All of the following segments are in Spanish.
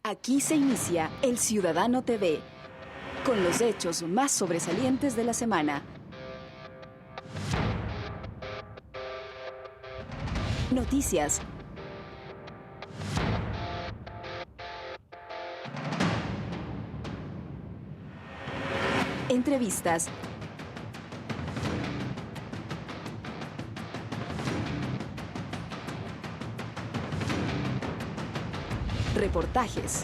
Aquí se inicia El Ciudadano TV, con los hechos más sobresalientes de la semana. Noticias. Entrevistas. Reportajes.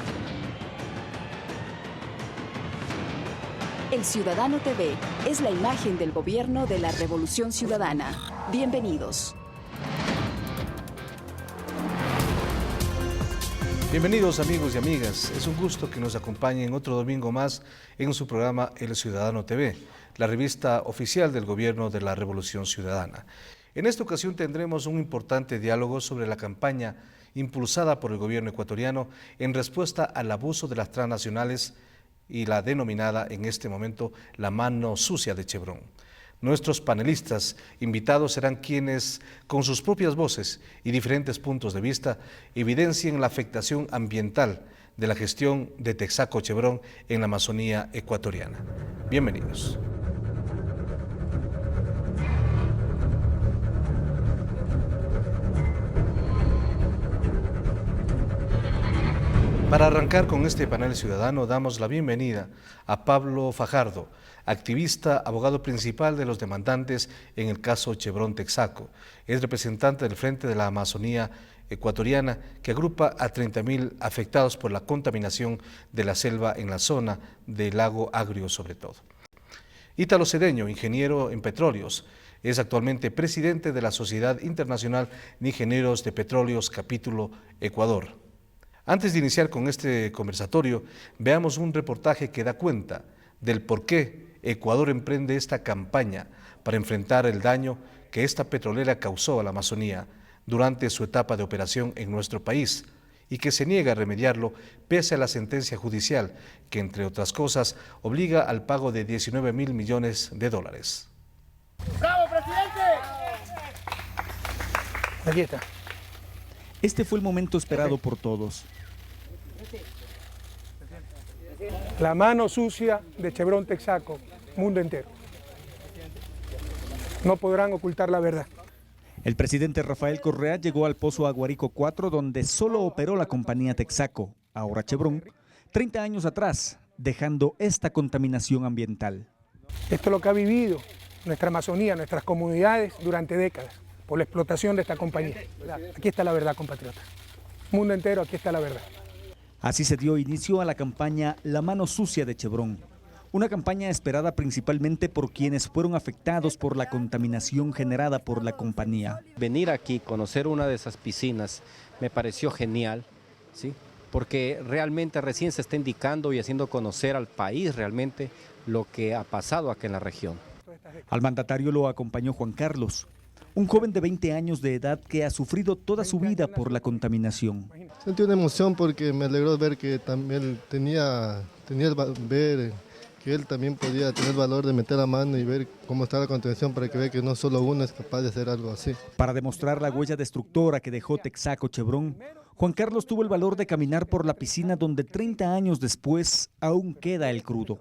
El Ciudadano TV es la imagen del gobierno de la Revolución Ciudadana. Bienvenidos. Bienvenidos amigos y amigas, es un gusto que nos acompañen otro domingo más en su programa El Ciudadano TV, la revista oficial del gobierno de la Revolución Ciudadana. En esta ocasión tendremos un importante diálogo sobre la campaña impulsada por el gobierno ecuatoriano en respuesta al abuso de las transnacionales y la denominada en este momento la mano sucia de Chevron. Nuestros panelistas invitados serán quienes, con sus propias voces y diferentes puntos de vista, evidencien la afectación ambiental de la gestión de Texaco Chevron en la Amazonía ecuatoriana. Bienvenidos. Para arrancar con este panel ciudadano, damos la bienvenida a Pablo Fajardo, activista, abogado principal de los demandantes en el caso Chevron Texaco. Es representante del Frente de la Amazonía ecuatoriana, que agrupa a 30.000 afectados por la contaminación de la selva en la zona del lago Agrio sobre todo. Ítalo Cedeño, ingeniero en petróleos, es actualmente presidente de la Sociedad Internacional de Ingenieros de Petróleos, capítulo Ecuador. Antes de iniciar con este conversatorio, veamos un reportaje que da cuenta del por qué Ecuador emprende esta campaña para enfrentar el daño que esta petrolera causó a la Amazonía durante su etapa de operación en nuestro país y que se niega a remediarlo pese a la sentencia judicial que, entre otras cosas, obliga al pago de 19.000 millones de dólares. ¡Bravo, presidente! Aquí está. Este fue el momento esperado por todos. La mano sucia de Chevron Texaco, mundo entero. No podrán ocultar la verdad. El presidente Rafael Correa llegó al pozo Aguarico 4, donde solo operó la compañía Texaco, ahora Chevron, 30 años atrás, dejando esta contaminación ambiental. Esto es lo que ha vivido nuestra Amazonía, nuestras comunidades durante décadas, por la explotación de esta compañía. Aquí está la verdad, compatriotas. Mundo entero, aquí está la verdad. Así se dio inicio a la campaña La Mano Sucia de Chevron, una campaña esperada principalmente por quienes fueron afectados por la contaminación generada por la compañía. Venir aquí, conocer una de esas piscinas, me pareció genial, ¿sí? Porque realmente recién se está indicando y haciendo conocer al país realmente lo que ha pasado aquí en la región. Al mandatario lo acompañó Juan Carlos, un joven de 20 años de edad que ha sufrido toda su vida por la contaminación. Sentí una emoción porque me alegró ver que también ver que él también podía tener valor de meter la mano y ver cómo está la contaminación para que vea que no solo uno es capaz de hacer algo así. Para demostrar la huella destructora que dejó Texaco Chevron, Juan Carlos tuvo el valor de caminar por la piscina donde 30 años después aún queda el crudo.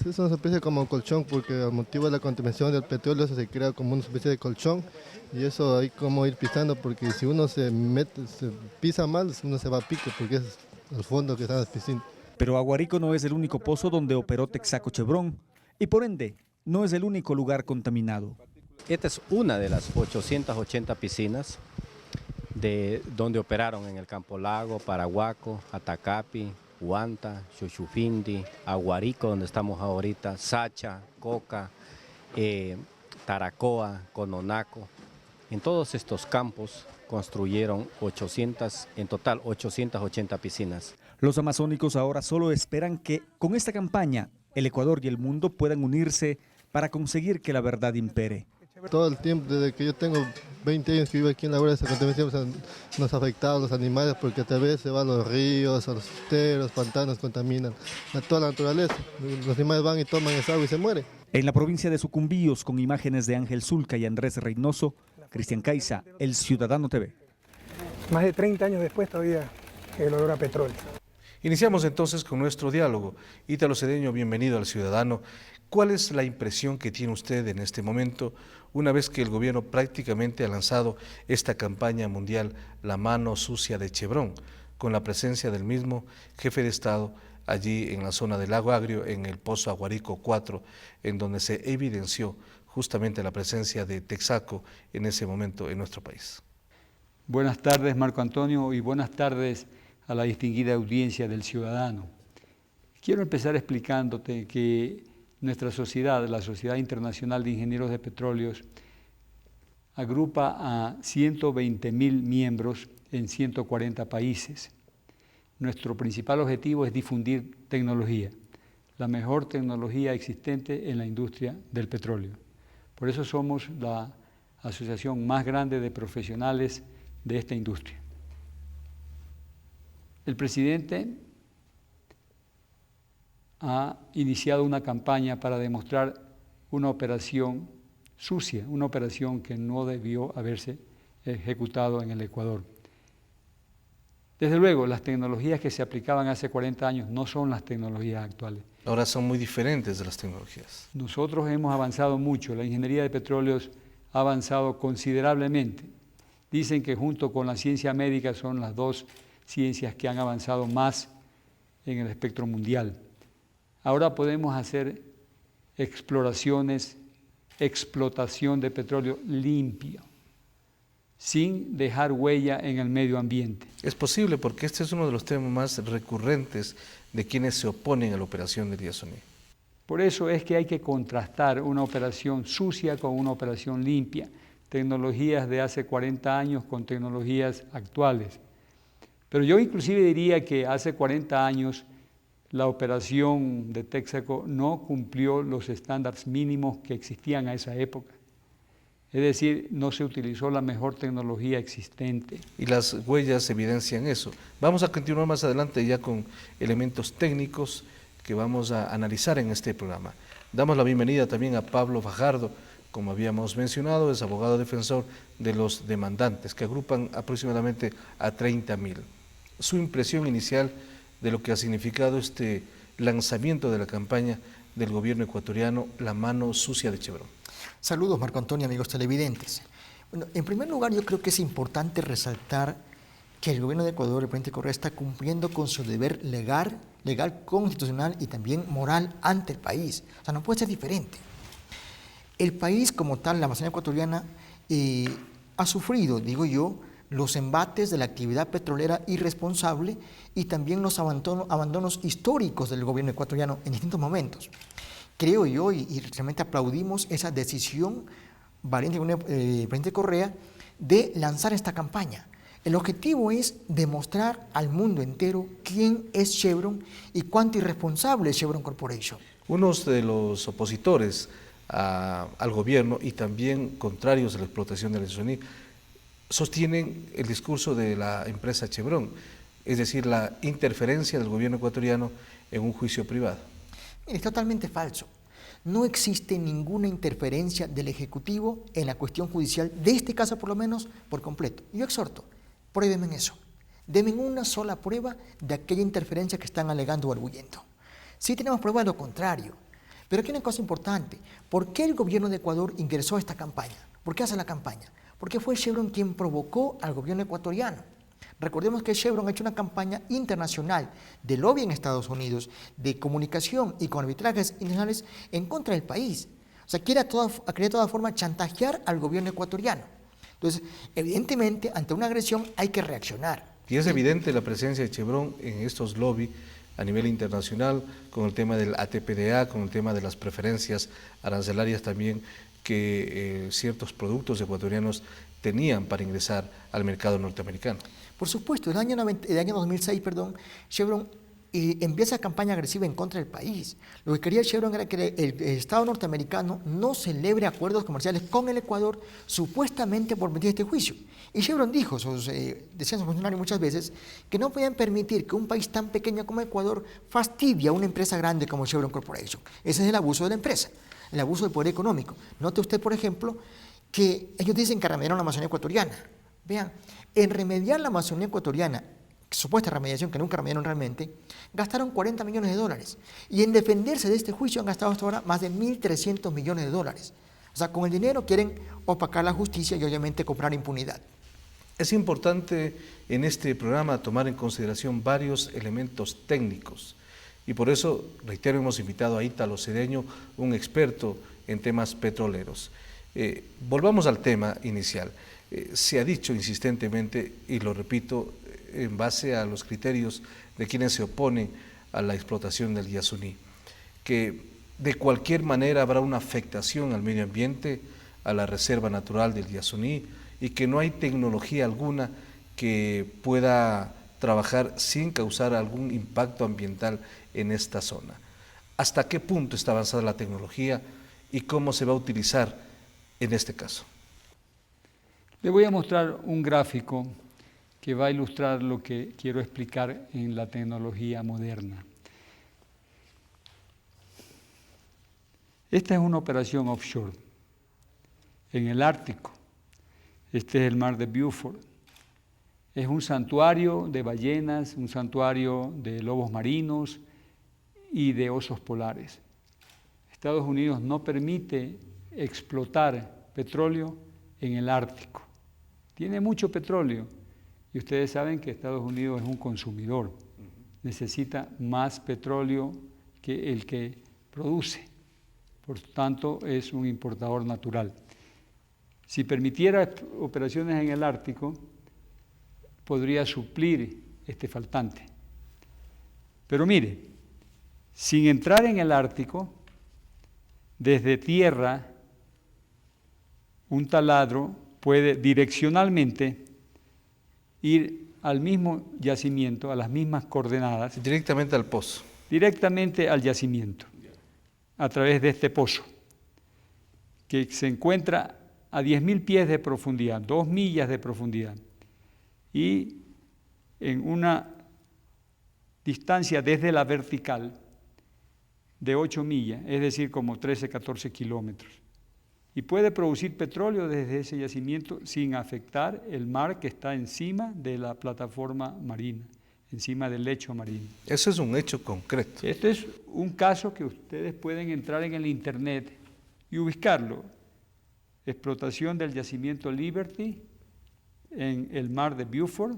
Es una especie como colchón porque al motivo de la contaminación del petróleo eso se crea como una especie de colchón y eso hay como ir pisando porque si uno se pisa mal uno se va a pique porque es el fondo que está en la piscina. Pero Aguarico no es el único pozo donde operó Texaco Chevron y por ende no es el único lugar contaminado. Esta es una de las 880 piscinas de donde operaron en el Campo Lago, Paraguaco, Atacapi, Huanta, Xuxufindi, Aguarico, donde estamos ahorita, Sacha, Coca, Taracoa, Cononaco. En todos estos campos construyeron en total 880 piscinas. Los amazónicos ahora solo esperan que con esta campaña el Ecuador y el mundo puedan unirse para conseguir que la verdad impere. Todo el tiempo, desde que yo tengo 20 años que vivo aquí en la hora de esa contaminación, nos ha afectado a los animales porque tal vez se van a los ríos, a los esteros, pantanos, contaminan a toda la naturaleza. Los animales van y toman esa agua y se mueren. En la provincia de Sucumbíos, con imágenes de Ángel Zulca y Andrés Reynoso, Cristian Caiza, El Ciudadano TV. Más de 30 años después todavía el olor a petróleo. Iniciamos entonces con nuestro diálogo. Ítalo Cedeño, bienvenido al Ciudadano. ¿Cuál es la impresión que tiene usted en este momento, una vez que el gobierno prácticamente ha lanzado esta campaña mundial, La mano sucia de Chevron, con la presencia del mismo jefe de Estado allí en la zona del Lago Agrio, en el Pozo Aguarico 4, en donde se evidenció justamente la presencia de Texaco en ese momento en nuestro país? Buenas tardes, Marco Antonio, y buenas tardes a la distinguida audiencia del Ciudadano. Quiero empezar explicándote que nuestra sociedad, la Sociedad Internacional de Ingenieros de Petróleos, agrupa a 120.000 miembros en 140 países. Nuestro principal objetivo es difundir tecnología, la mejor tecnología existente en la industria del petróleo. Por eso somos la asociación más grande de profesionales de esta industria. El presidente ha iniciado una campaña para demostrar una operación sucia, una operación que no debió haberse ejecutado en el Ecuador. Desde luego, las tecnologías que se aplicaban hace 40 años no son las tecnologías actuales. Ahora son muy diferentes de las tecnologías. Nosotros hemos avanzado mucho, la ingeniería de petróleos ha avanzado considerablemente. Dicen que junto con la ciencia médica son las dos ciencias que han avanzado más en el espectro mundial. Ahora podemos hacer exploraciones, explotación de petróleo limpio, sin dejar huella en el medio ambiente. Es posible, porque este es uno de los temas más recurrentes de quienes se oponen a la operación del Yasuní. Por eso es que hay que contrastar una operación sucia con una operación limpia, tecnologías de hace 40 años con tecnologías actuales. Pero yo inclusive diría que hace 40 años la operación de Texaco no cumplió los estándares mínimos que existían a esa época. Es decir, no se utilizó la mejor tecnología existente. Y las huellas evidencian eso. Vamos a continuar más adelante ya con elementos técnicos que vamos a analizar en este programa. Damos la bienvenida también a Pablo Fajardo, como habíamos mencionado, es abogado defensor de los demandantes, que agrupan aproximadamente a 30.000. Su impresión inicial de lo que ha significado este lanzamiento de la campaña del gobierno ecuatoriano, La mano sucia de Chevron. Saludos, Marco Antonio, amigos televidentes. Bueno, en primer lugar, yo creo que es importante resaltar que el gobierno de Ecuador, el presidente Correa, está cumpliendo con su deber legal, constitucional y también moral ante el país. O sea, no puede ser diferente. El país como tal, la Amazonía ecuatoriana, ha sufrido, digo yo, los embates de la actividad petrolera irresponsable y también los abandonos históricos del gobierno ecuatoriano en distintos momentos. Creo yo, y realmente aplaudimos esa decisión valiente del presidente Correa de lanzar esta campaña. El objetivo es demostrar al mundo entero quién es Chevron y cuánto irresponsable es Chevron Corporation. Unos de los opositores al gobierno y también contrarios a la explotación del Yasuní sostienen el discurso de la empresa Chevron, es decir, la interferencia del gobierno ecuatoriano en un juicio privado. Es totalmente falso. No existe ninguna interferencia del Ejecutivo en la cuestión judicial, de este caso por lo menos, por completo. Yo exhorto, pruébenme en eso. Denme una sola prueba de aquella interferencia que están alegando o arguyendo. Sí tenemos prueba de lo contrario. Pero aquí hay una cosa importante. ¿Por qué el gobierno de Ecuador ingresó a esta campaña? ¿Por qué hace la campaña? Porque fue Chevron quien provocó al gobierno ecuatoriano. Recordemos que Chevron ha hecho una campaña internacional de lobby en Estados Unidos, de comunicación y con arbitrajes internacionales en contra del país. O sea, quería de toda forma chantajear al gobierno ecuatoriano. Entonces, evidentemente, ante una agresión hay que reaccionar. Y es evidente la presencia de Chevron en estos lobbies a nivel internacional, con el tema del ATPDA, con el tema de las preferencias arancelarias también que ciertos productos ecuatorianos tenían para ingresar al mercado norteamericano. Por supuesto, el año 2006, Chevron empieza campaña agresiva en contra del país. Lo que quería Chevron era que el Estado norteamericano no celebre acuerdos comerciales con el Ecuador, supuestamente por permitir este juicio. Y Chevron dijo, decían sus funcionarios muchas veces, que no podían permitir que un país tan pequeño como Ecuador fastidie a una empresa grande como Chevron Corporation. Ese es el abuso de la empresa, el abuso del poder económico. Note usted, por ejemplo, que ellos dicen que remediaron la Amazonía ecuatoriana. Vean, en remediar la Amazonía ecuatoriana, supuesta remediación, que nunca remediaron realmente, gastaron $40 millones. Y en defenderse de este juicio han gastado hasta ahora más de $1.300 millones. O sea, con el dinero quieren opacar la justicia y obviamente comprar impunidad. Es importante en este programa tomar en consideración varios elementos técnicos y por eso, reitero, hemos invitado a Ítalo Cedeño, un experto en temas petroleros. Volvamos al tema inicial. Se ha dicho insistentemente, y lo repito, en base a los criterios de quienes se oponen a la explotación del Yasuní, que de cualquier manera habrá una afectación al medio ambiente, a la reserva natural del Yasuní, y que no hay tecnología alguna que pueda trabajar sin causar algún impacto ambiental en esta zona. ¿Hasta qué punto está avanzada la tecnología y cómo se va a utilizar en este caso? Le voy a mostrar un gráfico que va a ilustrar lo que quiero explicar en la tecnología moderna. Esta es una operación offshore en el Ártico. Este es el mar de Beaufort. Es un santuario de ballenas, un santuario de lobos marinos y de osos polares. Estados Unidos no permite explotar petróleo en el Ártico. Tiene mucho petróleo y ustedes saben que Estados Unidos es un consumidor. Necesita más petróleo que el que produce. Por tanto, es un importador natural. Si permitiera operaciones en el Ártico, podría suplir este faltante. Pero mire, sin entrar en el Ártico, desde tierra, un taladro puede direccionalmente ir al mismo yacimiento, a las mismas coordenadas. Directamente al pozo. Directamente al yacimiento, a través de este pozo, que se encuentra a 10.000 pies de profundidad, 2 millas de profundidad, y en una distancia desde la vertical de 8 millas, es decir, como 13, 14 kilómetros. Y puede producir petróleo desde ese yacimiento sin afectar el mar que está encima de la plataforma marina, encima del lecho marino. Eso es un hecho concreto. Este es un caso que ustedes pueden entrar en el internet y ubicarlo. Explotación del yacimiento Liberty en el mar de Beaufort,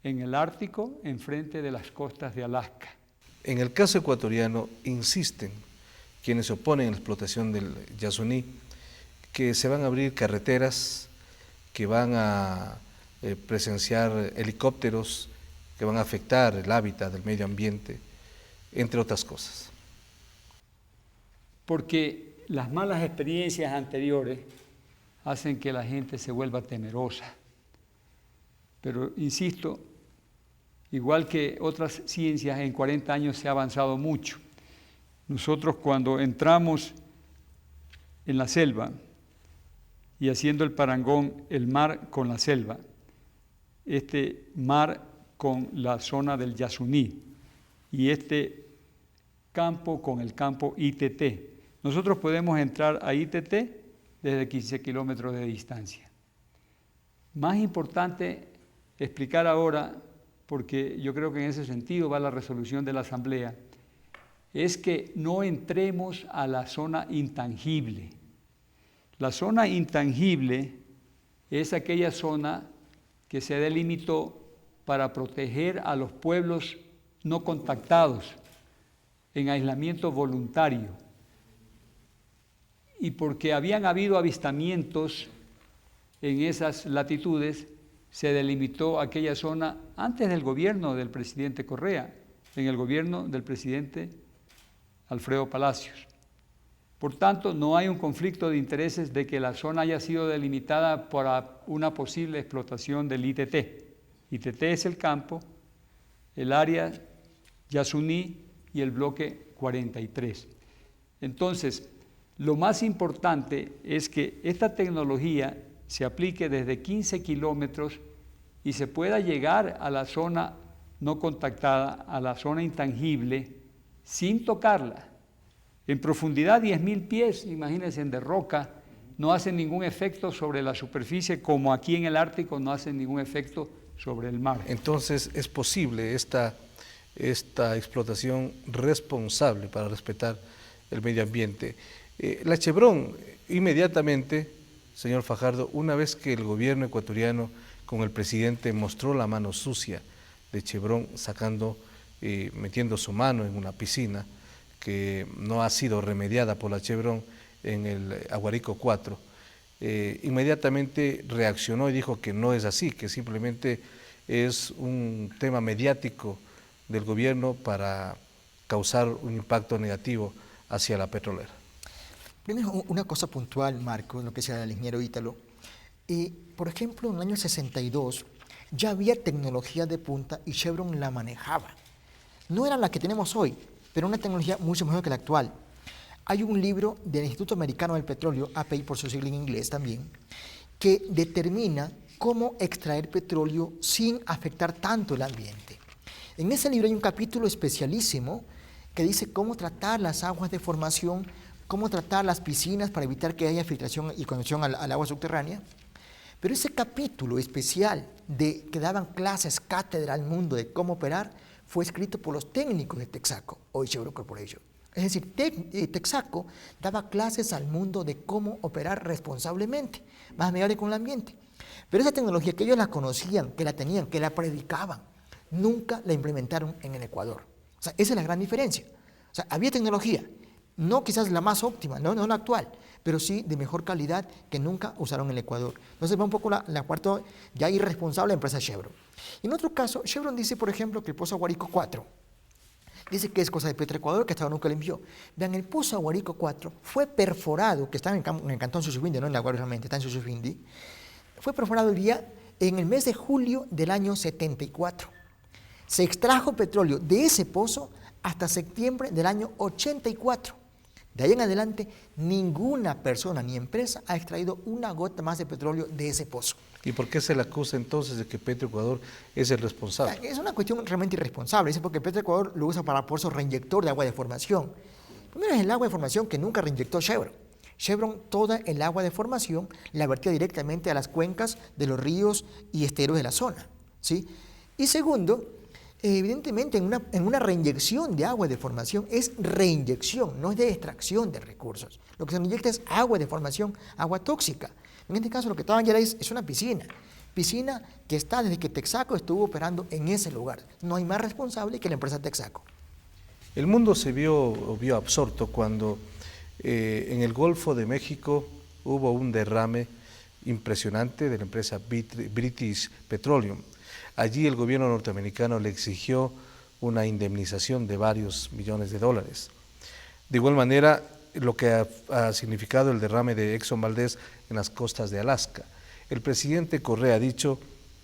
en el Ártico, enfrente de las costas de Alaska. En el caso ecuatoriano, insisten quienes se oponen a la explotación del Yasuní, que se van a abrir carreteras, que van a presenciar helicópteros, que van a afectar el hábitat del medio ambiente, entre otras cosas. Porque las malas experiencias anteriores hacen que la gente se vuelva temerosa. Pero, insisto, igual que otras ciencias, en 40 años se ha avanzado mucho. Nosotros cuando entramos en la selva y haciendo el parangón, el mar con la selva, este mar con la zona del Yasuní y este campo con el campo ITT. Nosotros podemos entrar a ITT desde 15 kilómetros de distancia. Más importante explicar ahora, porque yo creo que en ese sentido va la resolución de la Asamblea, es que no entremos a la zona intangible. La zona intangible es aquella zona que se delimitó para proteger a los pueblos no contactados en aislamiento voluntario y porque habían habido avistamientos en esas latitudes, se delimitó aquella zona antes del gobierno del presidente Correa, en el gobierno del presidente Alfredo Palacios. Por tanto, no hay un conflicto de intereses de que la zona haya sido delimitada por una posible explotación del ITT. ITT es el campo, el área Yasuní y el bloque 43. Entonces, lo más importante es que esta tecnología se aplique desde 15 kilómetros y se pueda llegar a la zona no contactada, a la zona intangible, sin tocarla. En profundidad 10.000 pies, imagínense, de roca, no hacen ningún efecto sobre la superficie, como aquí en el Ártico no hacen ningún efecto sobre el mar. Entonces, ¿es posible esta explotación responsable para respetar el medio ambiente? La Chevron, inmediatamente, señor Fajardo, una vez que el gobierno ecuatoriano con el presidente mostró la mano sucia de Chevron metiendo su mano en una piscina que no ha sido remediada por la Chevron en el Aguarico 4, inmediatamente reaccionó y dijo que no es así, que simplemente es un tema mediático del gobierno para causar un impacto negativo hacia la petrolera. Primero, una cosa puntual, Marco, lo que decía el ingeniero Ítalo. Por ejemplo, en el año 62 ya había tecnología de punta y Chevron la manejaba. No era la que tenemos hoy, pero una tecnología mucho mejor que la actual. Hay un libro del Instituto Americano del Petróleo, API por su sigla en inglés también, que determina cómo extraer petróleo sin afectar tanto el ambiente. En ese libro hay un capítulo especialísimo que dice cómo tratar las aguas de formación, cómo tratar las piscinas para evitar que haya filtración y conexión al agua subterránea. Pero ese capítulo especial que daban clases, cátedra al mundo de cómo operar, fue escrito por los técnicos de Texaco, hoy Chevron Corporation. Es decir, Texaco daba clases al mundo de cómo operar responsablemente, más amigable con el ambiente. Pero esa tecnología que ellos la conocían, que la tenían, que la predicaban, nunca la implementaron en el Ecuador. O sea, esa es la gran diferencia. O sea, había tecnología, no quizás la más óptima, no la actual, pero sí de mejor calidad que nunca usaron en el Ecuador. Entonces va un poco la parte ya irresponsable de la empresa Chevron. Y en otro caso, Chevron dice, por ejemplo, que el pozo Aguarico 4, dice que es cosa de Petroecuador, que hasta ahora nunca limpió. Vean, el pozo Aguarico 4 fue perforado, que está en el cantón Sucupindi, no en la Guardia realmente, está en Sucupindi, fue perforado en el mes de julio del año 74. Se extrajo petróleo de ese pozo hasta septiembre del año 84. De ahí en adelante, ninguna persona ni empresa ha extraído una gota más de petróleo de ese pozo. ¿Y por qué se le acusa entonces de que Petroecuador es el responsable? Es una cuestión realmente irresponsable. Dice porque Petroecuador lo usa para pozo reinyector de agua de formación. Primero es el agua de formación que nunca reinyectó Chevron. Chevron toda el agua de formación la vertía directamente a las cuencas de los ríos y esteros de la zona, ¿sí? Y segundo, evidentemente en una reinyección de agua de formación es reinyección, no es de extracción de recursos. Lo que se reinyecta es agua de formación, agua tóxica. En este caso lo que estaban ya es una piscina que está desde que Texaco estuvo operando en ese lugar. No hay más responsable que la empresa Texaco. El mundo se vio absorto cuando en el Golfo de México hubo un derrame impresionante de la empresa British Petroleum. Allí el gobierno norteamericano le exigió una indemnización de varios millones de dólares. De igual manera, lo que ha significado el derrame de Exxon Valdez en las costas de Alaska. El presidente Correa ha dicho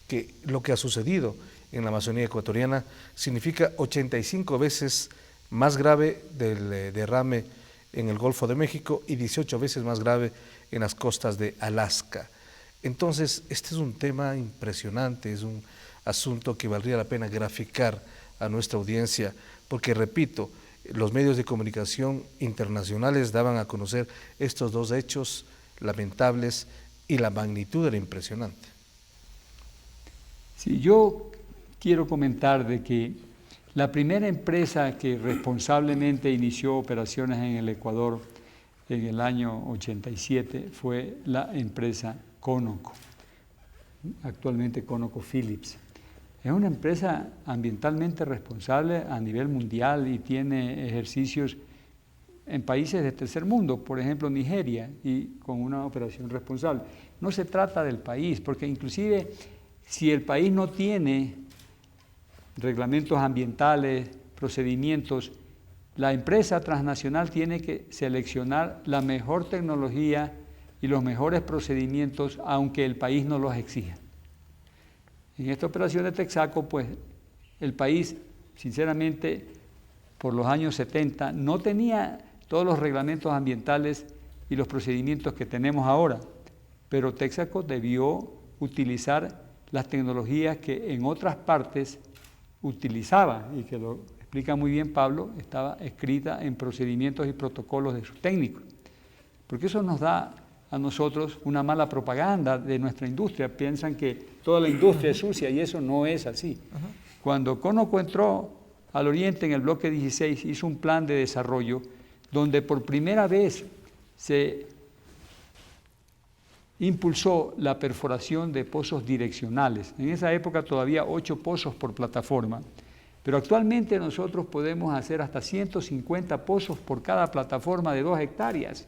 que lo que ha sucedido en la Amazonía ecuatoriana significa 85 veces más grave del derrame en el Golfo de México y 18 veces más grave en las costas de Alaska. Entonces, este es un tema impresionante, es un asunto que valdría la pena graficar a nuestra audiencia, porque repito, los medios de comunicación internacionales daban a conocer estos dos hechos lamentables y la magnitud era impresionante. Sí, yo quiero comentar de que la primera empresa que responsablemente inició operaciones en el Ecuador en el año 87 fue la empresa Conoco, actualmente ConocoPhillips. Es una empresa ambientalmente responsable a nivel mundial y tiene ejercicios en países del tercer mundo, por ejemplo Nigeria, y con una operación responsable. No se trata del país, porque inclusive si el país no tiene reglamentos ambientales, procedimientos, la empresa transnacional tiene que seleccionar la mejor tecnología y los mejores procedimientos, aunque el país no los exija. En esta operación de Texaco, pues, el país, sinceramente, por los años 70, no tenía todos los reglamentos ambientales y los procedimientos que tenemos ahora, pero Texaco debió utilizar las tecnologías que en otras partes utilizaba, y que lo explica muy bien Pablo, estaba escrita en procedimientos y protocolos de sus técnicos, porque eso nos da a nosotros una mala propaganda de nuestra industria. Piensan que toda la industria es sucia y eso no es así. Cuando Conoco entró al oriente en el bloque 16, hizo un plan de desarrollo donde por primera vez se impulsó la perforación de pozos direccionales. En esa época todavía 8 pozos por plataforma, pero actualmente nosotros podemos hacer hasta 150 pozos por cada plataforma de 2 hectáreas.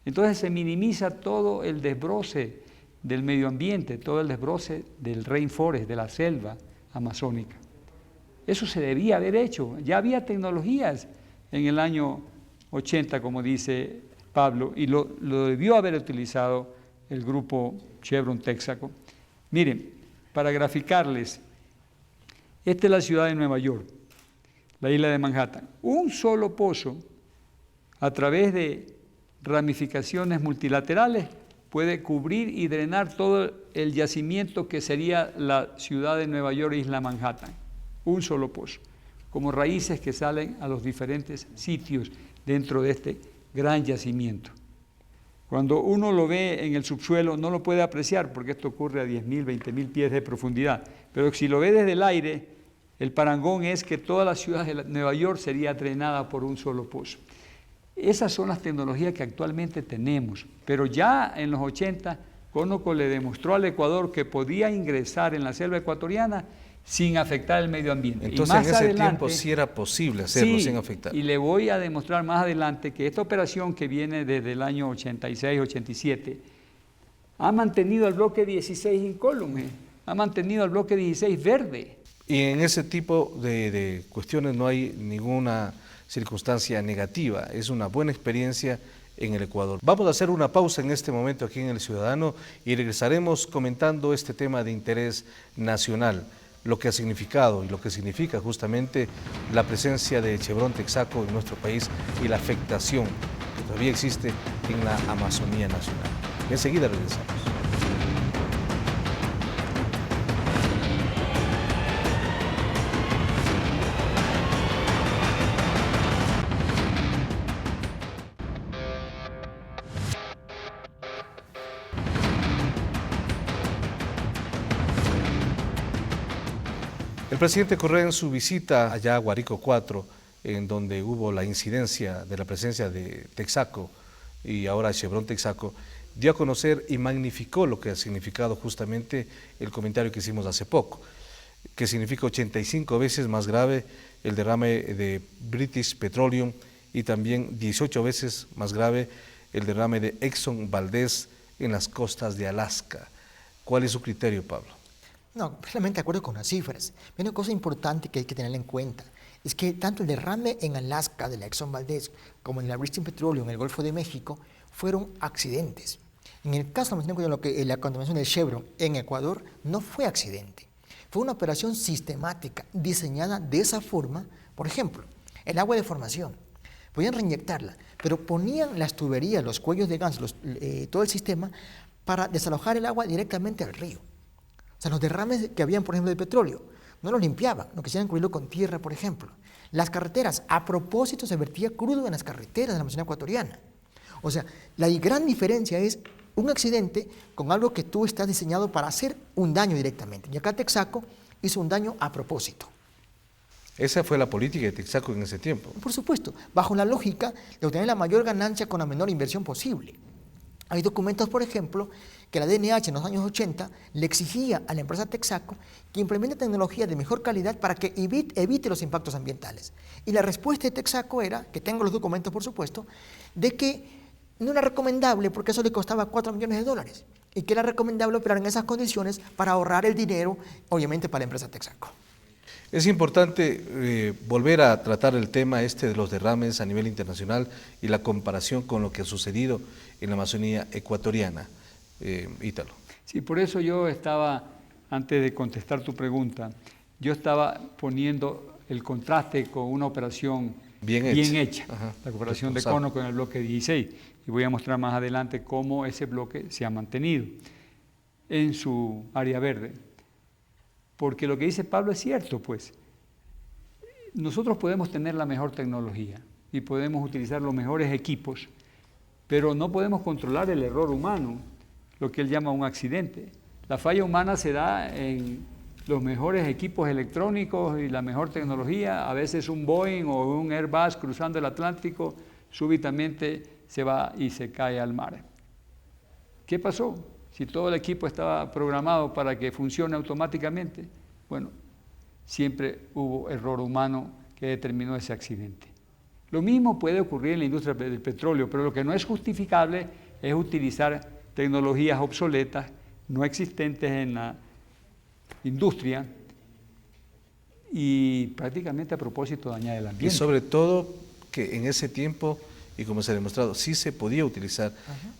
Entonces se minimiza todo el desbroce del medio ambiente, todo el desbroce del rainforest, de la selva amazónica. Eso se debía haber hecho. Ya había tecnologías en el año 80, como dice Pablo, y lo debió haber utilizado el grupo Chevron Texaco. Miren, para graficarles, esta es la ciudad de Nueva York, la isla de Manhattan. Un solo pozo, a través de ramificaciones multilaterales, puede cubrir y drenar todo el yacimiento que sería la ciudad de Nueva York, isla Manhattan. Un solo pozo, como raíces que salen a los diferentes sitios dentro de este gran yacimiento. Cuando uno lo ve en el subsuelo no lo puede apreciar porque esto ocurre a 10.000, 20.000 pies de profundidad, pero si lo ve desde el aire, el parangón es que toda la ciudad de Nueva York sería drenada por un solo pozo. Esas son las tecnologías que actualmente tenemos, pero ya en los 80 Conoco le demostró al Ecuador que podía ingresar en la selva ecuatoriana sin afectar el medio ambiente. Entonces, en ese tiempo sí era posible hacerlo sin afectar. Y le voy a demostrar más adelante que esta operación que viene desde el año 86, 87, ha mantenido el bloque 16 incólume, ha mantenido el bloque 16 verde. Y en ese tipo de cuestiones no hay ninguna circunstancia negativa, es una buena experiencia en el Ecuador. Vamos a hacer una pausa en este momento aquí en El Ciudadano y regresaremos comentando este tema de interés nacional, lo que ha significado y lo que significa justamente la presencia de Chevron Texaco en nuestro país y la afectación que todavía existe en la Amazonía nacional. Enseguida regresamos. El presidente Correa, en su visita allá a Guárico 4, en donde hubo la incidencia de la presencia de Texaco y ahora Chevron Texaco, dio a conocer y magnificó lo que ha significado justamente el comentario que hicimos hace poco, que significa 85 veces más grave el derrame de British Petroleum y también 18 veces más grave el derrame de Exxon Valdez en las costas de Alaska. ¿Cuál es su criterio, Pablo? No, plenamente de acuerdo con las cifras. Hay una cosa importante que hay que tener en cuenta, es que tanto el derrame en Alaska de la Exxon Valdez como en la British Petroleum en el Golfo de México fueron accidentes. En el caso de la contaminación del Chevron en Ecuador no fue accidente, fue una operación sistemática diseñada de esa forma. Por ejemplo, el agua de formación, podían reinyectarla, pero ponían las tuberías, los cuellos de ganso, todo el sistema para desalojar el agua directamente al río. O sea, los derrames que habían, por ejemplo, de petróleo, no los limpiaban, no quisieran cubrirlo con tierra, por ejemplo. Las carreteras, a propósito, se vertía crudo en las carreteras de la Amazonía ecuatoriana. O sea, la gran diferencia es un accidente con algo que tú estás diseñado para hacer un daño directamente. Y acá Texaco hizo un daño a propósito. Esa fue la política de Texaco en ese tiempo. Por supuesto, bajo la lógica de obtener la mayor ganancia con la menor inversión posible. Hay documentos, por ejemplo, que la DNH en los años 80 le exigía a la empresa Texaco que implemente tecnología de mejor calidad para que evite los impactos ambientales. Y la respuesta de Texaco era, que tengo los documentos por supuesto, de que no era recomendable porque eso le costaba $4 millones y que era recomendable operar en esas condiciones para ahorrar el dinero, obviamente, para la empresa Texaco. Es importante volver a tratar el tema de los derrames a nivel internacional y la comparación con lo que ha sucedido en la Amazonía ecuatoriana. Ítalo. Sí, por eso yo estaba, antes de contestar tu pregunta, yo estaba poniendo el contraste con una operación bien hecha. Ajá, la operación de Conoco en el bloque 16. Y voy a mostrar más adelante cómo ese bloque se ha mantenido en su área verde. Porque lo que dice Pablo es cierto, pues. Nosotros podemos tener la mejor tecnología y podemos utilizar los mejores equipos, pero no podemos controlar el error humano, lo que él llama un accidente. La falla humana se da en los mejores equipos electrónicos y la mejor tecnología. A veces un Boeing o un Airbus cruzando el Atlántico súbitamente se va y se cae al mar. ¿Qué pasó? Si todo el equipo estaba programado para que funcione automáticamente, bueno, siempre hubo error humano que determinó ese accidente. Lo mismo puede ocurrir en la industria del petróleo, pero lo que no es justificable es utilizar tecnologías obsoletas, no existentes en la industria y prácticamente a propósito dañar el ambiente. Y sobre todo que en ese tiempo, y como se ha demostrado, sí se podía utilizar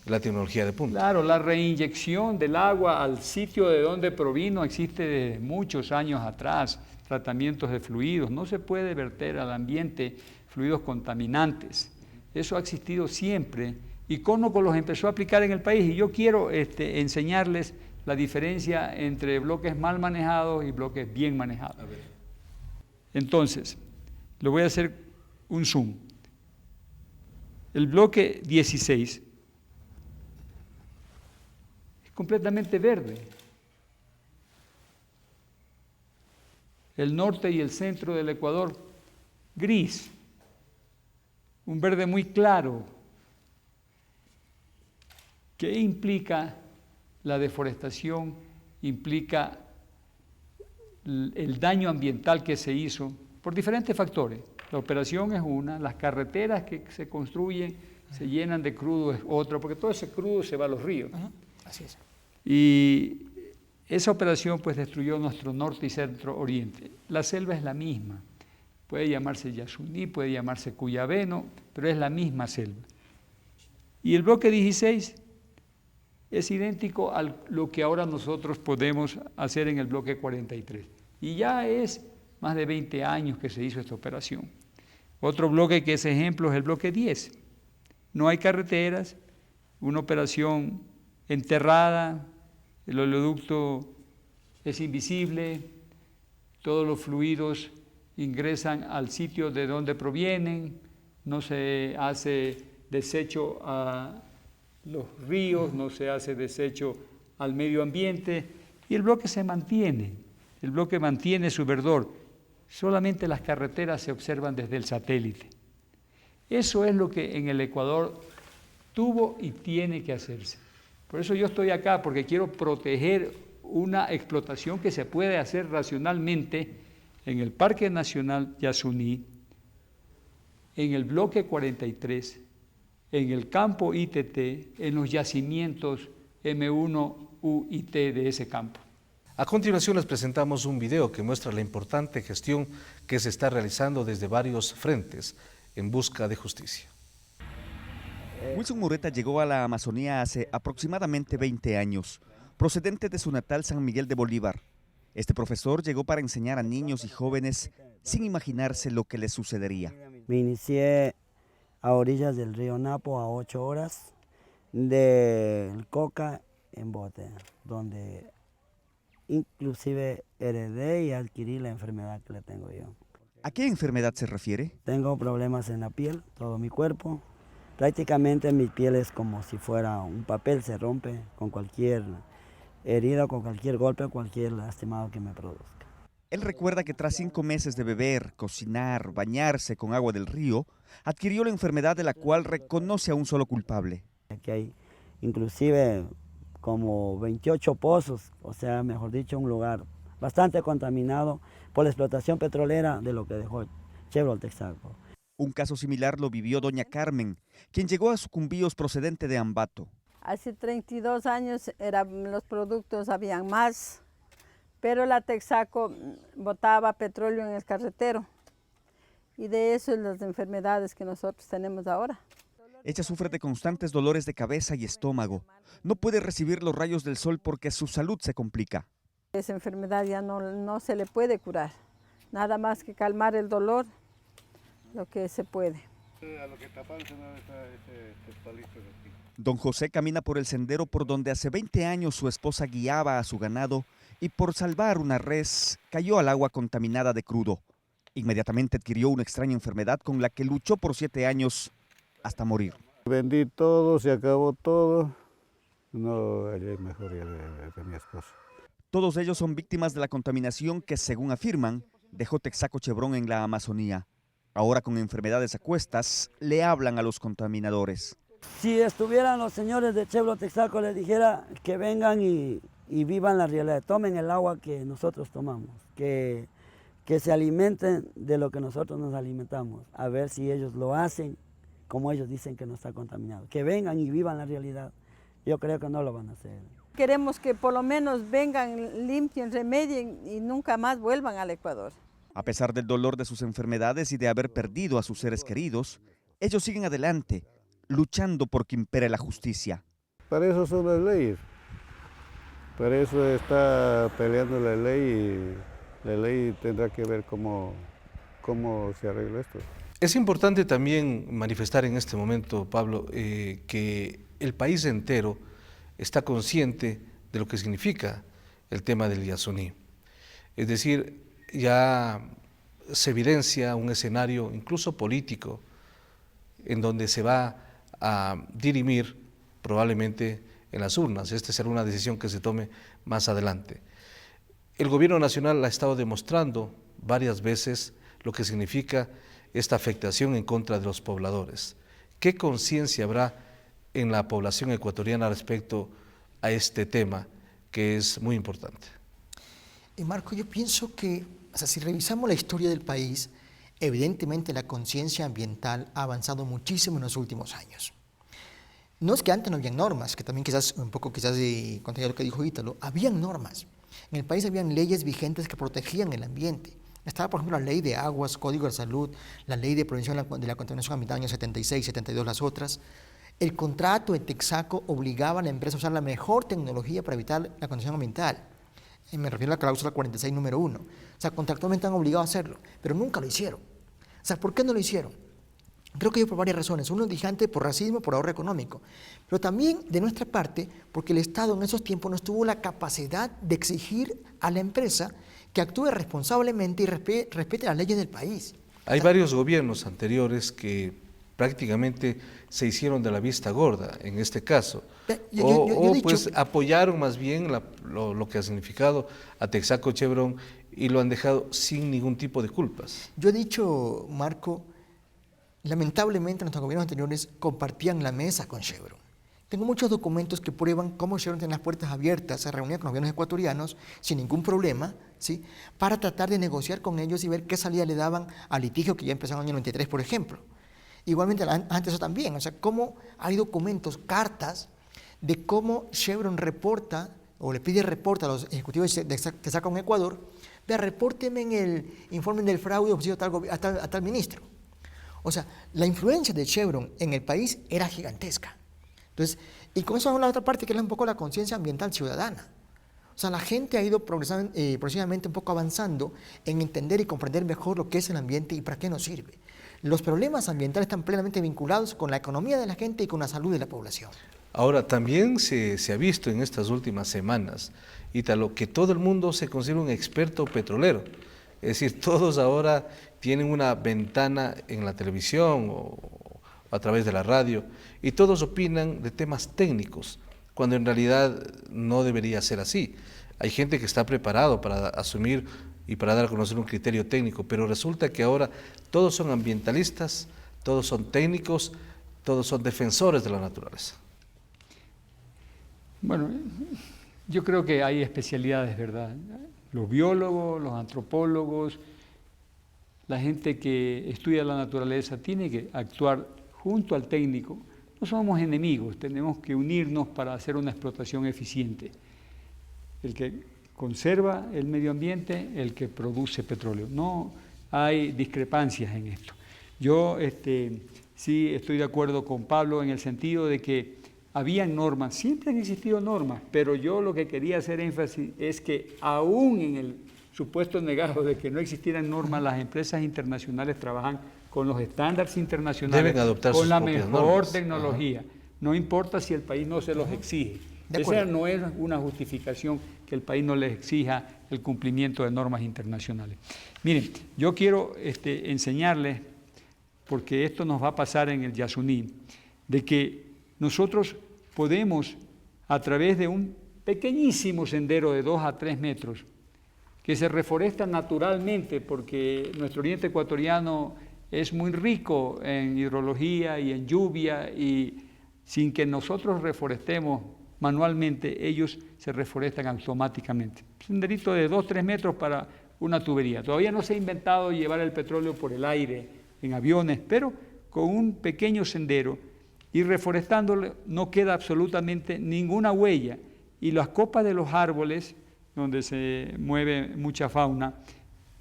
la tecnología de punta. Claro, la reinyección del agua al sitio de donde provino existe desde muchos años atrás, tratamientos de fluidos, no se puede verter al ambiente fluidos contaminantes, eso ha existido siempre y Conoco los empezó a aplicar en el país y yo quiero enseñarles la diferencia entre bloques mal manejados y bloques bien manejados. Entonces, le voy a hacer un zoom. El bloque 16 es completamente verde. El norte y el centro del Ecuador, gris. Un verde muy claro. ¿Qué implica la deforestación? Implica el daño ambiental que se hizo por diferentes factores. La operación es una, las carreteras que se construyen se llenan de crudo es otra, porque todo ese crudo se va a los ríos. Así es. Y esa operación pues destruyó nuestro norte y centro oriente. La selva es la misma. Puede llamarse Yasuní, puede llamarse Cuyabeno, pero es la misma selva. Y el bloque 16 es idéntico a lo que ahora nosotros podemos hacer en el bloque 43. Y ya es más de 20 años que se hizo esta operación. Otro bloque que es ejemplo es el bloque 10. No hay carreteras, una operación enterrada, el oleoducto es invisible, todos los fluidos ingresan al sitio de donde provienen, no se hace desecho a los ríos, no se hace desecho al medio ambiente y el bloque se mantiene, el bloque mantiene su verdor, solamente las carreteras se observan desde el satélite. Eso es lo que en el Ecuador tuvo y tiene que hacerse. Por eso yo estoy acá, porque quiero proteger una explotación que se puede hacer racionalmente en el Parque Nacional Yasuní, en el bloque 43, en el campo ITT, en los yacimientos M1, U y T de ese campo. A continuación les presentamos un video que muestra la importante gestión que se está realizando desde varios frentes en busca de justicia. Wilson Mureta llegó a la Amazonía hace aproximadamente 20 años, procedente de su natal San Miguel de Bolívar. Este profesor llegó para enseñar a niños y jóvenes sin imaginarse lo que les sucedería. Me inicié a orillas del río Napo a 8 horas del Coca en bote, donde inclusive heredé y adquirí la enfermedad que le tengo yo. ¿A qué enfermedad se refiere? Tengo problemas en la piel, todo mi cuerpo. Prácticamente mi piel es como si fuera un papel, se rompe con cualquier herida, con cualquier golpe, cualquier lastimado que me produzca. Él recuerda que tras 5 meses de beber, cocinar, bañarse con agua del río, adquirió la enfermedad de la cual reconoce a un solo culpable. Aquí hay inclusive como 28 pozos, o sea, mejor dicho, un lugar bastante contaminado por la explotación petrolera de lo que dejó Chevron Texaco. Un caso similar lo vivió doña Carmen, quien llegó a Sucumbíos procedente de Ambato. Hace 32 años los productos habían más, pero la Texaco botaba petróleo en el carretero y de eso es las enfermedades que nosotros tenemos ahora. Ella sufre de constantes dolores de cabeza y estómago. No puede recibir los rayos del sol porque su salud se complica. Esa enfermedad ya no se le puede curar, nada más que calmar el dolor, lo que se puede. Don José camina por el sendero por donde hace 20 años su esposa guiaba a su ganado y por salvar una res cayó al agua contaminada de crudo. Inmediatamente adquirió una extraña enfermedad con la que luchó por 7 años hasta morir. Vendí todo, se acabó todo. No hallé mejoría de mi esposo. Todos ellos son víctimas de la contaminación que, según afirman, dejó Texaco Chevron en la Amazonía. Ahora, con enfermedades a cuestas, le hablan a los contaminadores. Si estuvieran los señores de Chevron Texaco, les dijera que vengan y vivan la realidad, tomen el agua que nosotros tomamos, que se alimenten de lo que nosotros nos alimentamos, a ver si ellos lo hacen como ellos dicen que no está contaminado. Que vengan y vivan la realidad. Yo creo que no lo van a hacer. Queremos que por lo menos vengan, limpien, remedien y nunca más vuelvan al Ecuador. A pesar del dolor de sus enfermedades y de haber perdido a sus seres queridos, ellos siguen adelante, luchando por que impere la justicia. Para eso son las leyes. Para eso está peleando la ley y la ley tendrá que ver cómo se arregla esto. Es importante también manifestar en este momento, Pablo, que el país entero está consciente de lo que significa el tema del Yasuní. Es decir, ya se evidencia un escenario incluso político en donde se va a dirimir probablemente en las urnas. Esta será una decisión que se tome más adelante. El gobierno nacional ha estado demostrando varias veces lo que significa esta afectación en contra de los pobladores. ¿Qué conciencia habrá en la población ecuatoriana respecto a este tema que es muy importante? Marco, yo pienso que, si revisamos la historia del país, evidentemente la conciencia ambiental ha avanzado muchísimo en los últimos años. No es que antes no habían normas, que también quizás contrario a lo que dijo Ítalo, habían normas. En el país habían leyes vigentes que protegían el ambiente. Estaba, por ejemplo, la ley de aguas, código de salud, la ley de prevención de la contaminación ambiental en el 76, 72, las otras. El contrato de Texaco obligaba a la empresa a usar la mejor tecnología para evitar la contaminación ambiental. Me refiero a la cláusula 46, número 1. O sea, contractualmente han obligado a hacerlo, pero nunca lo hicieron. O sea, ¿por qué no lo hicieron? Creo que hay por varias razones. Uno, dije antes, por racismo, por ahorro económico. Pero también, de nuestra parte, porque el Estado en esos tiempos no tuvo la capacidad de exigir a la empresa que actúe responsablemente y respete las leyes del país. Hay varios gobiernos anteriores que prácticamente se hicieron de la vista gorda en este caso, pues apoyaron más bien lo que ha significado a Texaco Chevron y lo han dejado sin ningún tipo de culpas. Yo he dicho, Marco, lamentablemente nuestros gobiernos anteriores compartían la mesa con Chevron. Tengo muchos documentos que prueban cómo Chevron tenía las puertas abiertas, se reunía con los gobiernos ecuatorianos sin ningún problema, ¿sí?, para tratar de negociar con ellos y ver qué salida le daban al litigio que ya empezó en el año 93, por ejemplo. Igualmente, antes eso también, o sea, cómo hay documentos, cartas, de cómo Chevron reporta, o le pide reporte a los ejecutivos que sacan Ecuador, vea, repórteme en el informe del fraude ofrecido a tal ministro. O sea, la influencia de Chevron en el país era gigantesca. Entonces, y con eso vamos a la otra parte, que es un poco la conciencia ambiental ciudadana. O sea, la gente ha ido progresivamente un poco avanzando en entender y comprender mejor lo que es el ambiente y para qué nos sirve. Los problemas ambientales están plenamente vinculados con la economía de la gente y con la salud de la población. Ahora, también se ha visto en estas últimas semanas, Ítalo, que todo el mundo se considera un experto petrolero. Es decir, todos ahora tienen una ventana en la televisión o a través de la radio y todos opinan de temas técnicos, cuando en realidad no debería ser así. Hay gente que está preparado para asumir y para dar a conocer un criterio técnico, pero resulta que ahora todos son ambientalistas, todos son técnicos, todos son defensores de la naturaleza. Bueno, yo creo que hay especialidades, ¿verdad? Los biólogos, los antropólogos, la gente que estudia la naturaleza tiene que actuar junto al técnico. No somos enemigos, tenemos que unirnos para hacer una explotación eficiente. El que conserva el medio ambiente, el que produce petróleo. No hay discrepancias en esto. Yo sí estoy de acuerdo con Pablo en el sentido de que habían normas, siempre han existido normas, pero yo lo que quería hacer énfasis es que aún en el supuesto negado de que no existieran normas, las empresas internacionales trabajan con los estándares internacionales, deben adoptar con la propias mejor normas. Tecnología. Ajá. No importa si el país no se los exige. Esa no es una justificación que el país no les exija el cumplimiento de normas internacionales. Miren, yo quiero enseñarles, porque esto nos va a pasar en el Yasuní, de que nosotros podemos, a través de un pequeñísimo sendero de 2 a 3 metros, que se reforesta naturalmente, porque nuestro oriente ecuatoriano es muy rico en hidrología y en lluvia, y sin que nosotros reforestemos manualmente, ellos se reforestan automáticamente. Senderito de 2 a 3 metros para una tubería. Todavía no se ha inventado llevar el petróleo por el aire en aviones, pero con un pequeño sendero y reforestándolo no queda absolutamente ninguna huella, y las copas de los árboles, donde se mueve mucha fauna,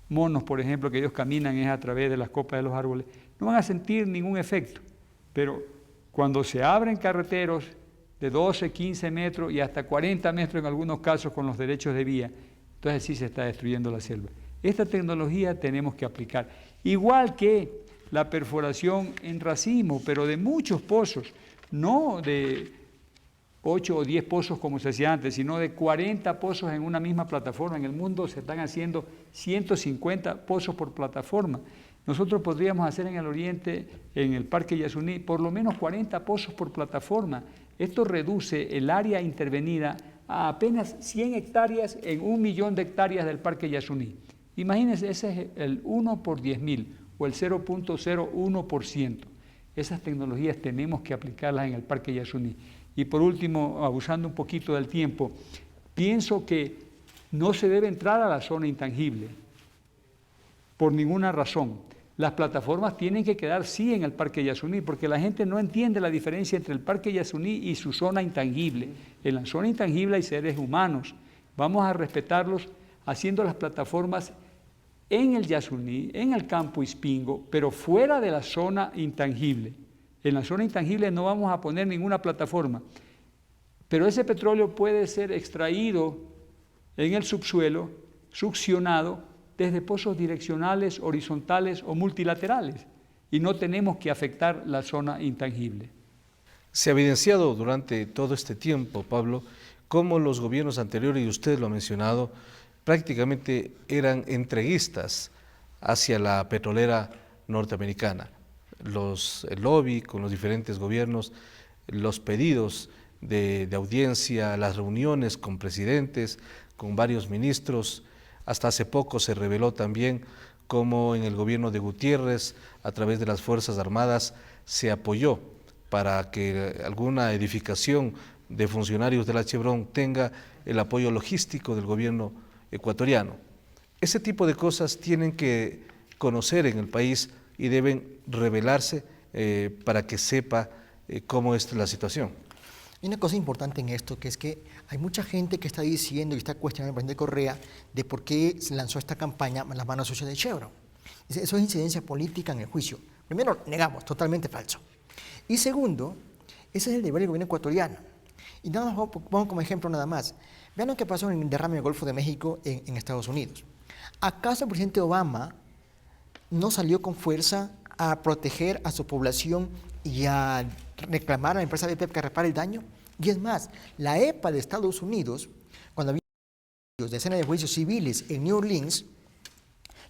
monos, por ejemplo, que ellos caminan es a través de las copas de los árboles, no van a sentir ningún efecto. Pero cuando se abren carreteros de 12, 15 metros y hasta 40 metros en algunos casos con los derechos de vía, entonces sí se está destruyendo la selva. Esta tecnología tenemos que aplicar. Igual que la perforación en racimo, pero de muchos pozos, no de 8 o 10 pozos como se hacía antes, sino de 40 pozos en una misma plataforma. En el mundo se están haciendo 150 pozos por plataforma. Nosotros podríamos hacer en el oriente, en el Parque Yasuní, por lo menos 40 pozos por plataforma. Esto reduce el área intervenida a apenas 100 hectáreas en 1 millón de hectáreas del Parque Yasuní. Imagínense, ese es el 1 por 10.000 o el 0.01%. Esas tecnologías tenemos que aplicarlas en el Parque Yasuní. Y por último, abusando un poquito del tiempo, pienso que no se debe entrar a la zona intangible por ninguna razón. Las plataformas tienen que quedar sí en el Parque Yasuní, porque la gente no entiende la diferencia entre el Parque Yasuní y su zona intangible. En la zona intangible hay seres humanos. Vamos a respetarlos haciendo las plataformas en el Yasuní, en el campo Ispingo, pero fuera de la zona intangible. En la zona intangible no vamos a poner ninguna plataforma, pero ese petróleo puede ser extraído en el subsuelo, succionado desde pozos direccionales, horizontales o multilaterales, y no tenemos que afectar la zona intangible. Se ha evidenciado durante todo este tiempo, Pablo, cómo los gobiernos anteriores, y usted lo ha mencionado, prácticamente eran entreguistas hacia la petrolera norteamericana. El lobby con los diferentes gobiernos, los pedidos de audiencia, las reuniones con presidentes, con varios ministros. Hasta hace poco se reveló también cómo en el gobierno de Gutiérrez, a través de las Fuerzas Armadas, se apoyó para que alguna edificación de funcionarios de la Chevron tenga el apoyo logístico del gobierno ecuatoriano. Ese tipo de cosas tienen que conocer en el país y deben revelarse para que sepa cómo es la situación. Hay una cosa importante en esto, que es que hay mucha gente que está diciendo y está cuestionando al presidente Correa de por qué se lanzó esta campaña en las manos sucias de Chevron. Eso es incidencia política en el juicio. Primero, negamos, totalmente falso. Y segundo, ese es el deber del gobierno ecuatoriano. Y nada más, pongo como ejemplo nada más. Vean lo que pasó en el derrame del Golfo de México en Estados Unidos. ¿Acaso el presidente Obama no salió con fuerza a proteger a su población y a reclamar a la empresa BP que repare el daño? Y es más, la EPA de Estados Unidos, cuando había decenas de juicios civiles en New Orleans,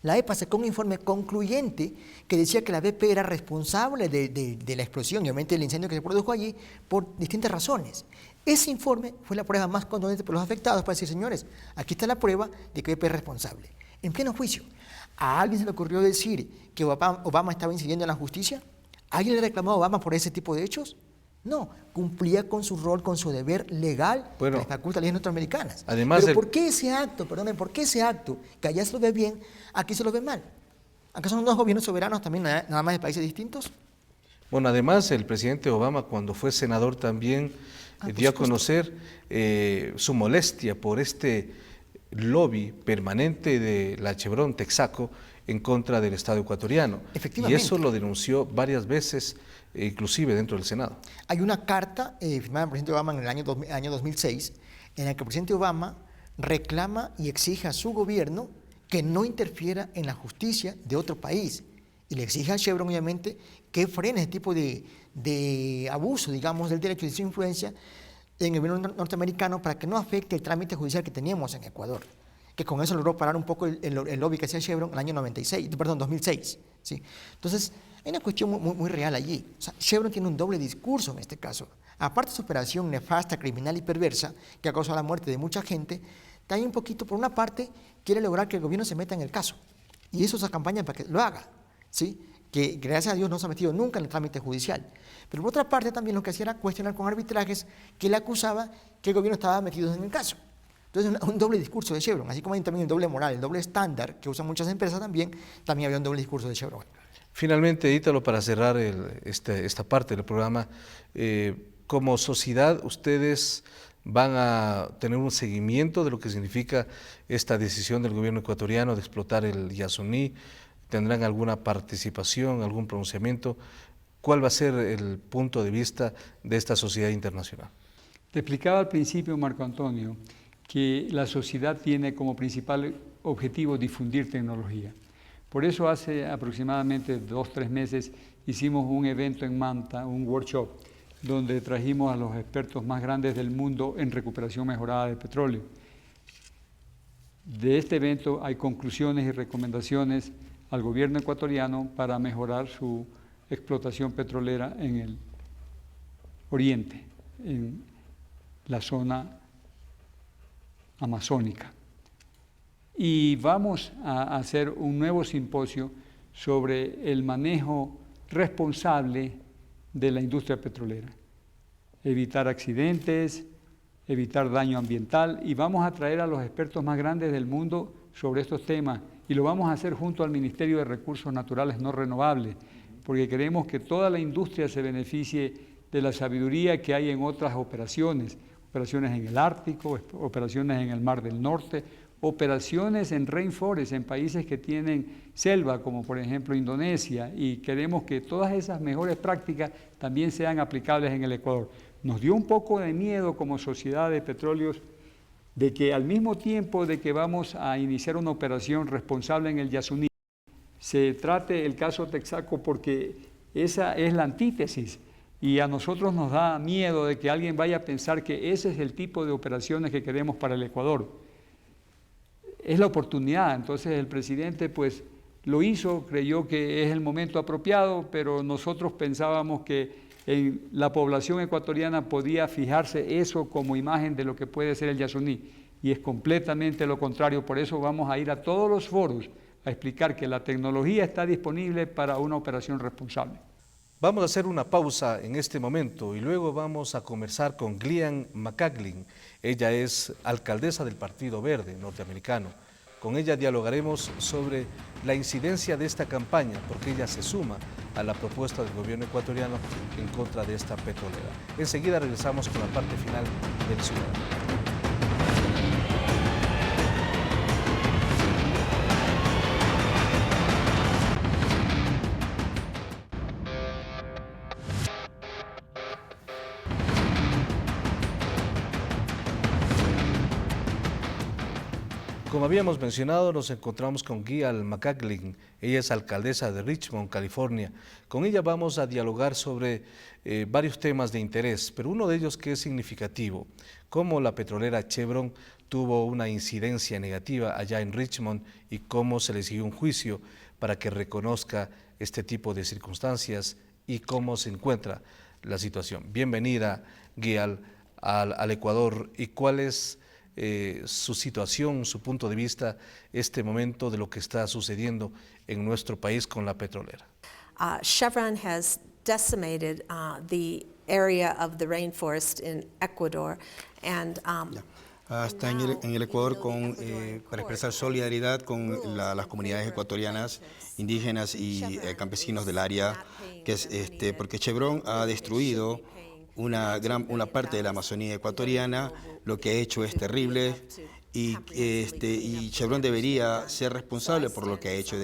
la EPA sacó un informe concluyente que decía que la BP era responsable de la explosión y obviamente del incendio que se produjo allí por distintas razones. Ese informe fue la prueba más contundente por los afectados para decir, señores, aquí está la prueba de que BP es responsable. En pleno juicio, ¿a alguien se le ocurrió decir que Obama estaba incidiendo en la justicia? ¿Alguien le reclamó a Obama por ese tipo de hechos? No, cumplía con su rol, con su deber legal que le faculta las leyes norteamericanas. Además, pero ¿por qué ese acto, que allá se lo ve bien, aquí se lo ve mal? ¿Acaso son dos gobiernos soberanos también nada más de países distintos? Bueno, además el presidente Obama cuando fue senador también dio a conocer su molestia por este lobby permanente de la Chevron Texaco en contra del Estado ecuatoriano. Y eso lo denunció varias veces, inclusive dentro del Senado. Hay una carta firmada por el presidente Obama en el año 2006, en la que el presidente Obama reclama y exige a su gobierno que no interfiera en la justicia de otro país. Y le exige a Chevron, obviamente, que frene ese tipo de abuso, digamos, del derecho de su influencia en el gobierno norteamericano para que no afecte el trámite judicial que teníamos en Ecuador, que con eso logró parar un poco el lobby que hacía Chevron en el año 2006. ¿Sí? Entonces, Hay una cuestión muy real allí. O sea, Chevron tiene un doble discurso en este caso. Aparte de su operación nefasta, criminal y perversa, que ha causado la muerte de mucha gente, también un poquito, por una parte, quiere lograr que el gobierno se meta en el caso. Y eso es la campaña para que lo haga, ¿sí? Que gracias a Dios no se ha metido nunca en el trámite judicial. Pero por otra parte también lo que hacía era cuestionar con arbitrajes que le acusaba que el gobierno estaba metido en el caso. Entonces un doble discurso de Chevron, así como hay también el doble moral, el doble estándar que usan muchas empresas también había un doble discurso de Chevron. Finalmente, Ítalo, para cerrar esta parte del programa, como sociedad, ustedes van a tener un seguimiento de lo que significa esta decisión del gobierno ecuatoriano de explotar el Yasuní. ¿Tendrán alguna participación, algún pronunciamiento? ¿Cuál va a ser el punto de vista de esta sociedad internacional? Te explicaba al principio, Marco Antonio, que la sociedad tiene como principal objetivo difundir tecnología. Por eso hace aproximadamente 2 o 3 meses hicimos un evento en Manta, un workshop, donde trajimos a los expertos más grandes del mundo en recuperación mejorada de petróleo. De este evento hay conclusiones y recomendaciones al gobierno ecuatoriano para mejorar su explotación petrolera en el oriente, en la zona amazónica. Y vamos a hacer un nuevo simposio sobre el manejo responsable de la industria petrolera. Evitar accidentes, evitar daño ambiental, y vamos a traer a los expertos más grandes del mundo sobre estos temas, y lo vamos a hacer junto al Ministerio de Recursos Naturales No Renovables, porque queremos que toda la industria se beneficie de la sabiduría que hay en otras operaciones en el Ártico, operaciones en el Mar del Norte, operaciones en rainforest, en países que tienen selva, como por ejemplo Indonesia, y queremos que todas esas mejores prácticas también sean aplicables en el Ecuador. Nos dio un poco de miedo como sociedad de petróleos de que al mismo tiempo de que vamos a iniciar una operación responsable en el Yasuní, se trate el caso Texaco, porque esa es la antítesis. Y a nosotros nos da miedo de que alguien vaya a pensar que ese es el tipo de operaciones que queremos para el Ecuador. Es la oportunidad, entonces el presidente pues lo hizo, creyó que es el momento apropiado, pero nosotros pensábamos que en la población ecuatoriana podía fijarse eso como imagen de lo que puede ser el Yasuní, y es completamente lo contrario. Por eso vamos a ir a todos los foros a explicar que la tecnología está disponible para una operación responsable. Vamos a hacer una pausa en este momento y luego vamos a conversar con Gillian McCaglin. Ella es alcaldesa del Partido Verde norteamericano. Con ella dialogaremos sobre la incidencia de esta campaña, porque ella se suma a la propuesta del gobierno ecuatoriano en contra de esta petrolera. Enseguida regresamos con la parte final del Ciudadano. Como habíamos mencionado, nos encontramos con Gillian McCaglin. Ella es alcaldesa de Richmond, California. Con ella vamos a dialogar sobre varios temas de interés, pero uno de ellos que es significativo, cómo la petrolera Chevron tuvo una incidencia negativa allá en Richmond y cómo se le siguió un juicio para que reconozca este tipo de circunstancias y cómo se encuentra la situación. Bienvenida, Gillian, al Ecuador. ¿Y cuál es su situación, su punto de vista, este momento de lo que está sucediendo en nuestro país con la petrolera? Chevron has decimated the area of the rainforest in Ecuador, and está en el Ecuador para expresar solidaridad con las comunidades ecuatorianas, indígenas y campesinos del área, que es porque Chevron ha destruido una parte de la Amazonía ecuatoriana. Lo que ha hecho es terrible y Chevron debería ser responsable por lo que ha hecho.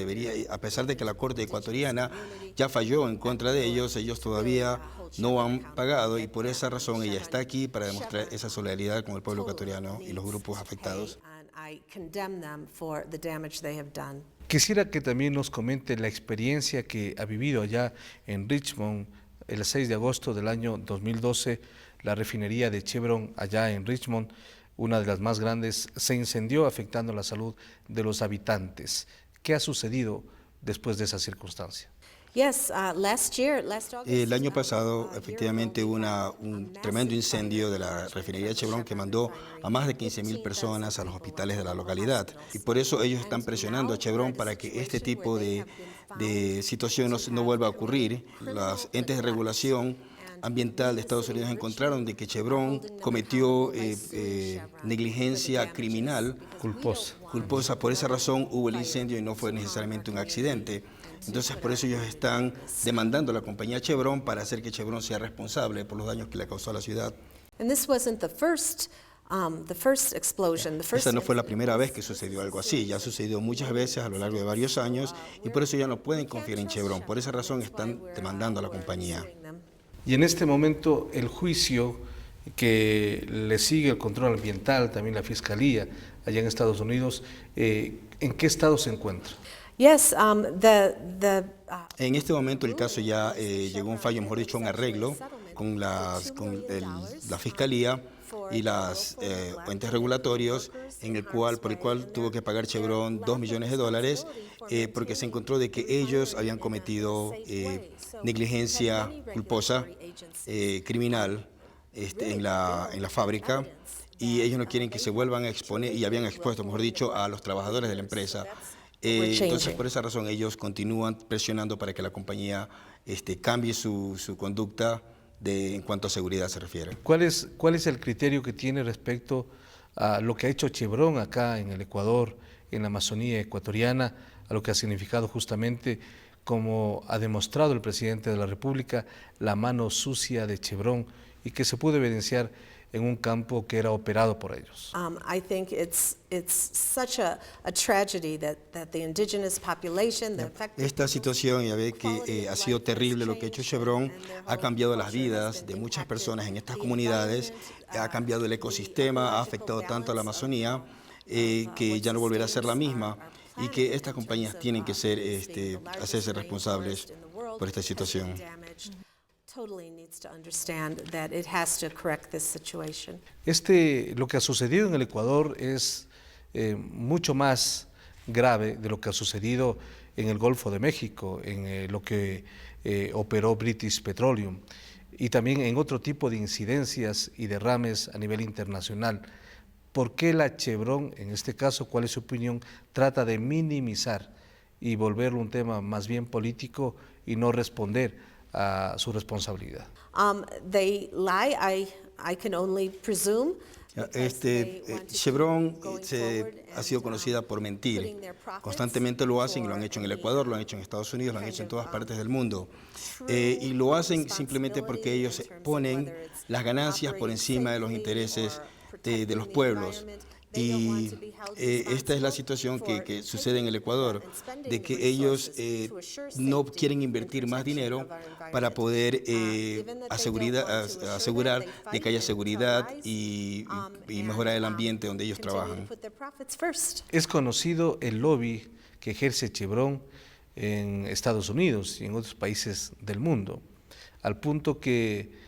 A pesar de que la Corte ecuatoriana ya falló en contra de ellos todavía no han pagado, y por esa razón ella está aquí para demostrar esa solidaridad con el pueblo ecuatoriano y los grupos afectados. Quisiera que también nos comente la experiencia que ha vivido allá en Richmond. El 6 de agosto del año 2012, la refinería de Chevron allá en Richmond, una de las más grandes, se incendió afectando la salud de los habitantes. ¿Qué ha sucedido después de esa circunstancia? Yes, El año pasado, efectivamente, hubo un tremendo incendio de la refinería Chevron que mandó a más de 15.000 personas a los hospitales de la localidad. Y por eso ellos están presionando a Chevron para que este tipo de situación no vuelva a ocurrir. Los entes de regulación ambiental de Estados Unidos encontraron de que Chevron cometió negligencia criminal culposa. Por esa razón hubo el incendio y no fue necesariamente un accidente. Entonces, por eso ellos están demandando a la compañía Chevron para hacer que Chevron sea responsable por los daños que le causó a la ciudad. Esta no fue la primera vez que sucedió algo así, ya sucedió muchas veces a lo largo de varios años y por eso ya no pueden confiar en Chevron. Por esa razón están demandando a la compañía. Y en este momento el juicio que le sigue el control ambiental, también la Fiscalía allá en Estados Unidos, ¿en qué estado se encuentra? Yes, En este momento el caso ya llegó a un fallo, mejor dicho, un arreglo con la Fiscalía y los entes regulatorios por el cual tuvo que pagar Chevron $2 millones porque se encontró de que ellos habían cometido negligencia culposa, criminal en la fábrica y ellos no quieren que se vuelvan a exponer y habían expuesto, mejor dicho, a los trabajadores de la empresa. Entonces, por esa razón, ellos continúan presionando para que la compañía cambie su conducta en cuanto a seguridad se refiere. ¿Cuál es el criterio que tiene respecto a lo que ha hecho Chevron acá en el Ecuador, en la Amazonía ecuatoriana, a lo que ha significado justamente, como ha demostrado el presidente de la República, la mano sucia de Chevron y que se pudo evidenciar en un campo que era operado por ellos? I think it's such a tragedy that the indigenous population, the affected Esta situación, ya ve que ha sido terrible lo que ha hecho Chevron, ha cambiado las vidas de muchas personas en estas comunidades, ha cambiado el ecosistema, ha afectado tanto a la Amazonía que ya no volverá a ser la misma y que estas compañías tienen que hacerse responsables por esta situación. Lo que ha sucedido en el Ecuador es mucho más grave de lo que ha sucedido en el Golfo de México, en lo que operó British Petroleum y también en otro tipo de incidencias y derrames a nivel internacional. ¿Por qué la Chevron, en este caso, cuál es su opinión, trata de minimizar y volverlo un tema más bien político y no responder a su responsabilidad? They lie, I can only presume. Chevron ha sido conocida por mentir. Constantemente lo hacen y lo han hecho en el Ecuador, lo han hecho en Estados Unidos, lo han hecho en todas partes del mundo. Y lo hacen simplemente porque ellos ponen las ganancias por encima de los intereses de los pueblos. Y esta es la situación que sucede en el Ecuador, de que ellos no quieren invertir más dinero para poder asegurar de que haya seguridad y mejorar el ambiente donde ellos trabajan. Es conocido el lobby que ejerce Chevron en Estados Unidos y en otros países del mundo, al punto que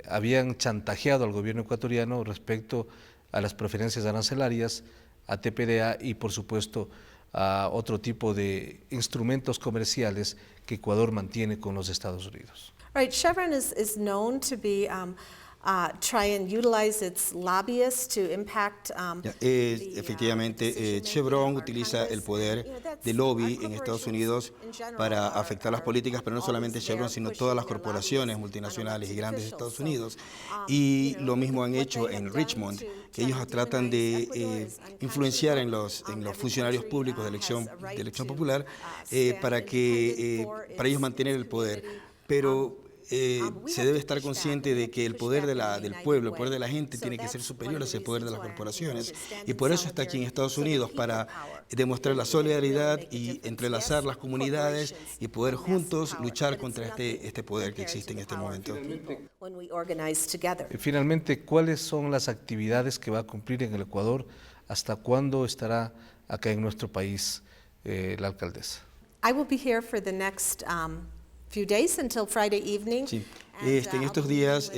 habían chantajeado al gobierno ecuatoriano respecto a las preferencias arancelarias, a TPDA y por supuesto a otro tipo de instrumentos comerciales que Ecuador mantiene con los Estados Unidos. Right, Chevron is known to be try and utilize its lobbyists to impact. Efectivamente, Chevron utiliza el poder de lobby en Estados Unidos para afectar las políticas, pero no solamente Chevron, sino todas las corporaciones multinacionales y grandes de Estados Unidos. Y lo mismo han hecho en Richmond, que ellos tratan de influenciar en los funcionarios públicos de elección popular para ellos mantener el poder. Pero se debe estar consciente de que el poder del pueblo, el poder de la gente tiene que ser superior a ese poder de las corporaciones y por eso está aquí en Estados Unidos, para demostrar la solidaridad y entrelazar las comunidades y poder juntos luchar contra este poder que existe en este momento. Finalmente, ¿cuáles son las actividades que va a cumplir en el Ecuador? ¿Hasta cuándo estará acá en nuestro país la alcaldesa? I will be here for the next few days until Friday evening. Sí. En estos días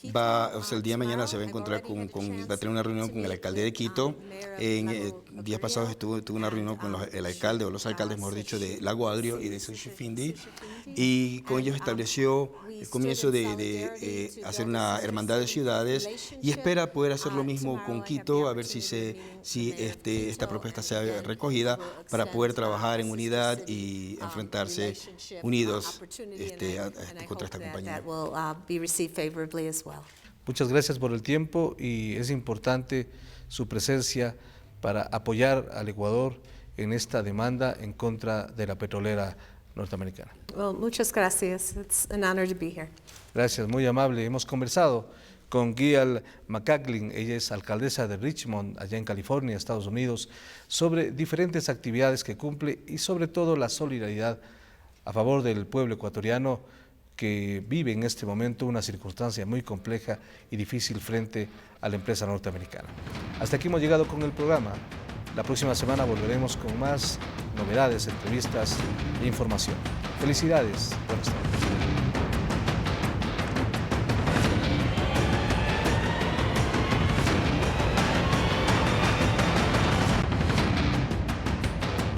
el día de mañana se va a encontrar va a tener una reunión con el alcalde de Quito. En días pasados tuvo una reunión con el alcalde, o los alcaldes, mejor dicho, de Lago Agrio y de Xochifindi, y con ellos estableció el comienzo de hacer una hermandad de ciudades y espera poder hacer lo mismo con Quito, a ver si esta propuesta sea recogida para poder trabajar en unidad y enfrentarse unidos contra esta compañía. Muchas gracias por el tiempo, y es importante su presencia para apoyar al Ecuador en esta demanda en contra de la petrolera norteamericana. Well, muchas gracias. It's an honor to be here. Gracias, muy amable. Hemos conversado con Gail McCaglin, ella es alcaldesa de Richmond, allá en California, Estados Unidos, sobre diferentes actividades que cumple y sobre todo la solidaridad a favor del pueblo ecuatoriano que vive en este momento una circunstancia muy compleja y difícil frente a la empresa norteamericana. Hasta aquí hemos llegado con el programa. La próxima semana volveremos con más novedades, entrevistas e información. Felicidades. Buenas tardes.